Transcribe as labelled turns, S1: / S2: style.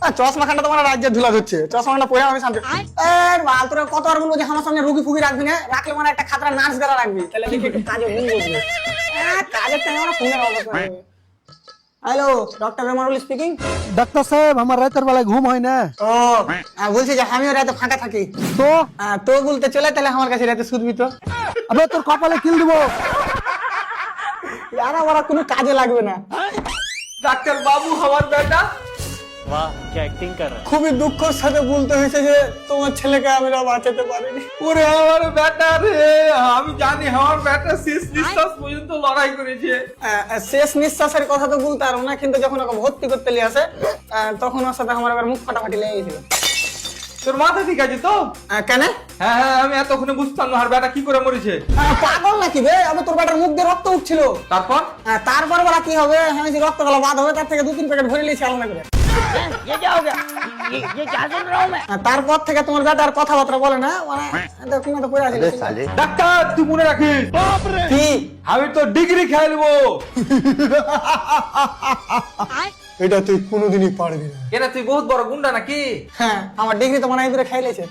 S1: চশমাখানটা তোমার রাজ্যের ধুলা হচ্ছে, চশমাখানটা পরে আমি শান্তি। বাল তোরা কত আর বলবো যে আমার সামনে রুগী ফুগি রাখবি না, রাখলে মানে একটা খাতরা নার্স দ্বারা রাখবি, তাহলে দেখি একটু কাজে মন বসবে। কাজের টাইমে আমরা ফোনের অবস্থা। Hello, doctor Rahmanul speaking.
S2: ডাক্তার সাহেব, আমার রাতের বেলায় ঘুম হয় না।
S1: ও বলছি যে আমিও রাতে ফাঁকা থাকি,
S2: তো
S1: তো বলতে চলে তাহলে আমার কাছে রাতে শুধবি তো।
S2: আবে তোর কপালে কিল দিব।
S1: আর আমার কোনো কাজে লাগবে না।
S3: ডাক্তার বাবু আমার বেটা।
S4: वाह क्या एक्टिंग कर रहा है।
S1: খুবই দুঃখের সাথে বলতে হয়েছে যে তোমার ছেলেকে আমরা বাঁচাতে পারিনি।
S3: ওরে আমার বেটা রে, আমি জানি আমার বেটা শেষ নিঃশ্বাস পর্যন্ত লড়াই করেছে।
S1: শেষ নিঃশ্বাসের কথা তো বলতে পারবো না, কিন্তু যখন ওকে ভর্তি করতে নিয়ে আসে তখন ওর সাথে আমার এবার মুখ ফাটাফাটি লেগে গেছিল।
S3: তোর মাথা ঠিক আছে তো?
S1: কেন?
S3: হ্যাঁ হ্যাঁ, আমি এতক্ষণে বুঝতাম না আর বেটা কি করে মরেছে।
S1: পাগল নাকি বে? আমি তোর বেটার মুখ দিয়ে রক্ত উঠছিল।
S3: তারপর
S1: তারপর বলা কি হবে, আমি যে রক্ত গলা বাদ হবে তার থেকে 2-3 প্যাকেট ভরে নিয়েছি আলাদা করে।
S4: ये क्या हो गया? ये क्या सुन रहा हूँ मैं?
S1: তারপর থেকে তোমার বেটা আর কথাবার্তা বলে না, মানে তুমি তো পড়ে আছিস।
S3: ডাক্তার তুই মনে রাখিস,
S1: কি
S3: আমি তো ডিগ্রি খেয়ে নেবো।
S1: এটা তুই কোনোদিনই পারবি না।
S3: কেন তুই বহুত বড় গুন্ডা নাকি?
S1: হ্যাঁ, আমার ডিগ্রি তো মনে হয় দূরে খাই লেছে।